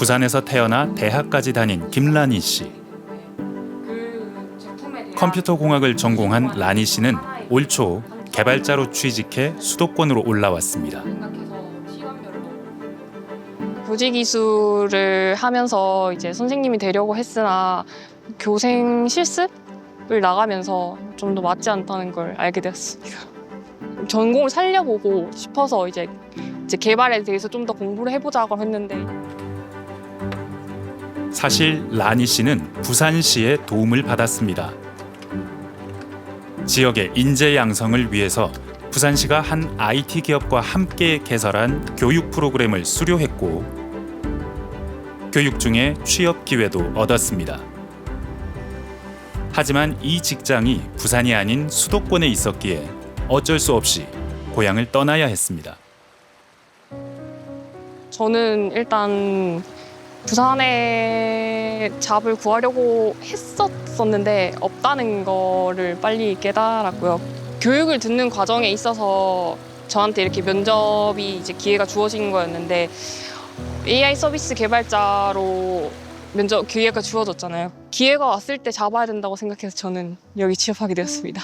부산에서 태어나 대학까지 다닌 김라니 씨. 컴퓨터 공학을 전공한 라니 씨는 올 초 개발자로 취직해 수도권으로 올라왔습니다. 부지기술을 하면서 이제 선생님이 되려고 했으나 교생 실습을 나가면서 좀 더 맞지 않다는 걸 알게 되었습니다. 전공을 살려보고 싶어서 이제 개발에 대해서 좀 더 공부를 해보자고 했는데 사실 라니 씨는 부산시의 도움을 받았습니다. 지역의 인재 양성을 위해서 부산시가 한 IT 기업과 함께 개설한 교육 프로그램을 수료했고 교육 중에 취업 기회도 얻었습니다. 하지만 이 직장이 부산이 아닌 수도권에 있었기에 어쩔 수 없이 고향을 떠나야 했습니다. 저는 일단 부산에 잡을 구하려고 했었는데 없다는 거를 빨리 깨달았고요. 교육을 듣는 과정에 있어서 저한테 이렇게 면접이 이제 기회가 주어진 거였는데 AI 서비스 개발자로 면접 기회가 주어졌잖아요. 기회가 왔을 때 잡아야 된다고 생각해서 저는 여기 취업하게 되었습니다.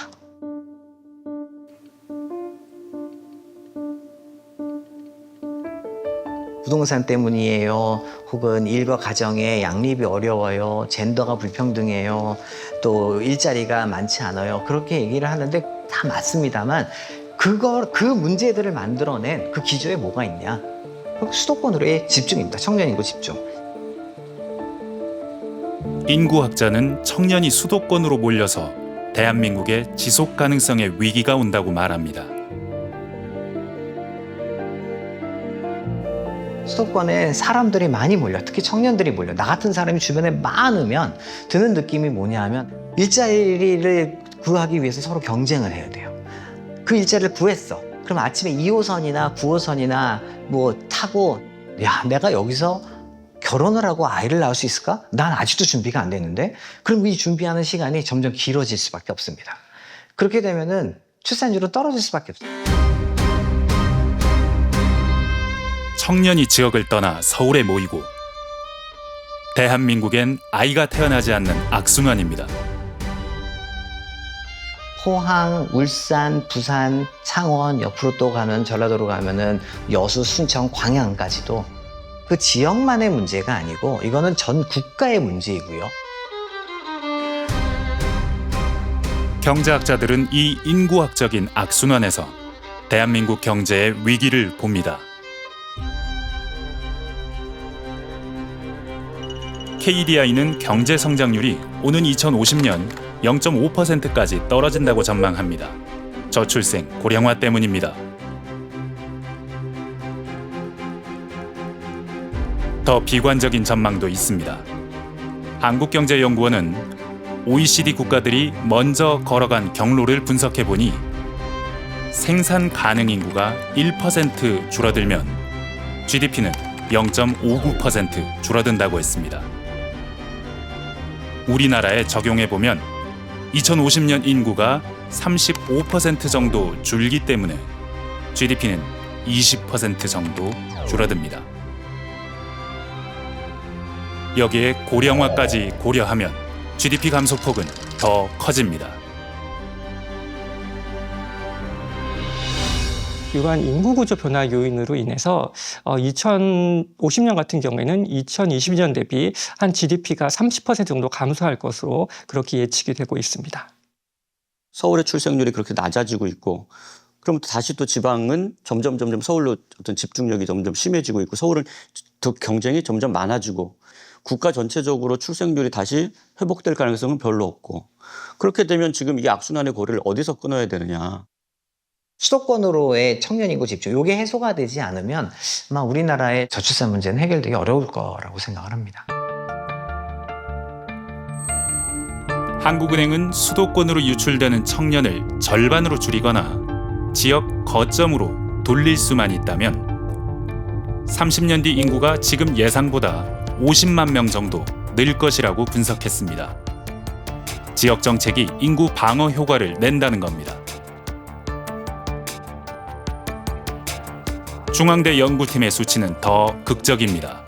부동산 때문이에요. 혹은 일과 가정의 양립이 어려워요. 젠더가 불평등해요. 또 일자리가 많지 않아요. 그렇게 얘기를 하는데 다 맞습니다만 그 문제들을 만들어낸 그 기조에 뭐가 있냐? 수도권으로의 집중입니다. 청년 인구 집중. 인구학자는 청년이 수도권으로 몰려서 대한민국의 지속 가능성에 위기가 온다고 말합니다. 수도권에 사람들이 많이 몰려, 특히 청년들이 몰려. 나 같은 사람이 주변에 많으면 드는 느낌이 뭐냐 하면 일자리를 구하기 위해서 서로 경쟁을 해야 돼요. 그 일자리를 구했어. 그럼 아침에 2호선이나 9호선이나 뭐 타고 야, 내가 여기서 결혼을 하고 아이를 낳을 수 있을까? 난 아직도 준비가 안 됐는데. 그럼 이 준비하는 시간이 점점 길어질 수밖에 없습니다. 그렇게 되면은 출산율은 떨어질 수밖에 없어요. 청년이 지역을 떠나 서울에 모이고 대한민국엔 아이가 태어나지 않는 악순환입니다. 포항, 울산, 부산, 창원, 옆으로 또 가면 전라도로 가면은 여수, 순천, 광양까지도 그 지역만의 문제가 아니고 이거는 전 국가의 문제이고요. 경제학자들은 이 인구학적인 악순환에서 대한민국 경제의 위기를 봅니다. KDI는 경제 성장률이 오는 2050년 0.5%까지 떨어진다고 전망합니다. 저출생, 고령화 때문입니다. 더 비관적인 전망도 있습니다. 한국경제연구원은 OECD 국가들이 먼저 걸어간 경로를 분석해보니 생산 가능 인구가 1% 줄어들면 GDP는 0.59% 줄어든다고 했습니다. 우리나라에 적용해보면 2050년 인구가 35% 정도 줄기 때문에 GDP는 20% 정도 줄어듭니다. 여기에 고령화까지 고려하면 GDP 감소폭은 더 커집니다. 이러한 인구구조 변화 요인으로 인해서 2050년 같은 경우에는 2020년 대비 한 GDP가 30% 정도 감소할 것으로 그렇게 예측이 되고 있습니다. 서울의 출생률이 그렇게 낮아지고 있고 그럼 다시 또 지방은 점점 서울로 어떤 집중력이 점점 심해지고 있고 서울은 더 경쟁이 점점 많아지고 국가 전체적으로 출생률이 다시 회복될 가능성은 별로 없고 그렇게 되면 지금 이 악순환의 고리를 어디서 끊어야 되느냐. 수도권으로의 청년 인구 집중, 이게 해소가 되지 않으면 아마 우리나라의 저출산 문제는 해결되기 어려울 거라고 생각을 합니다. 한국은행은 수도권으로 유출되는 청년을 절반으로 줄이거나 지역 거점으로 돌릴 수만 있다면 30년 뒤 인구가 지금 예상보다 50만 명 정도 늘 것이라고 분석했습니다. 지역 정책이 인구 방어 효과를 낸다는 겁니다. 중앙대 연구팀의 수치는 더 극적입니다.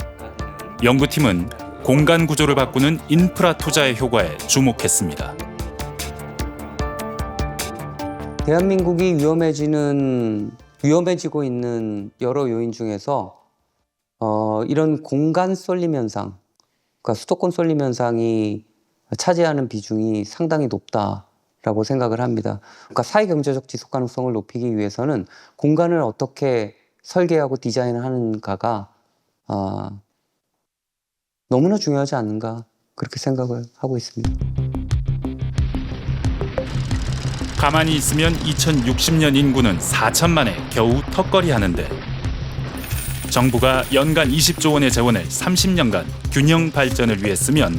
연구팀은 공간 구조를 바꾸는 인프라 투자의 효과에 주목했습니다. 대한민국이 위험해지고 있는 여러 요인 중에서 이런 공간 쏠림 현상, 그러니까 수도권 쏠림 현상이 차지하는 비중이 상당히 높다라고 생각을 합니다. 그러니까 사회경제적 지속 가능성을 높이기 위해서는 공간을 어떻게 설계하고 디자인하는가가 너무나 중요하지 않는가 그렇게 생각을 하고 있습니다. 가만히 있으면 2060년 인구는 4천만에 겨우 턱걸이 하는데 정부가 연간 20조 원의 재원을 30년간 균형 발전을 위해 쓰면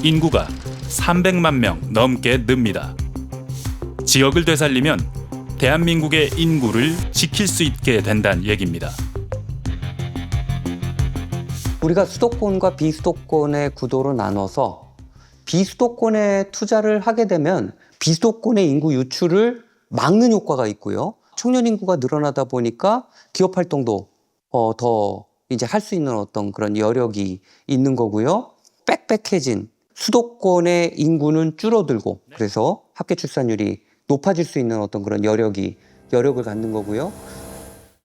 인구가 300만 명 넘게 늡니다. 지역을 되살리면 대한민국의 인구를 지킬 수 있게 된다는 얘기입니다. 우리가 수도권과 비수도권의 구도로 나눠서 비수도권에 투자를 하게 되면 비수도권의 인구 유출을 막는 효과가 있고요. 청년 인구가 늘어나다 보니까 기업 활동도 더 이제 할 수 있는 어떤 그런 여력이 있는 거고요. 빽빽해진 수도권의 인구는 줄어들고 그래서 합계 출산율이 높아질 수 있는 어떤 그런 여력을 갖는 거고요.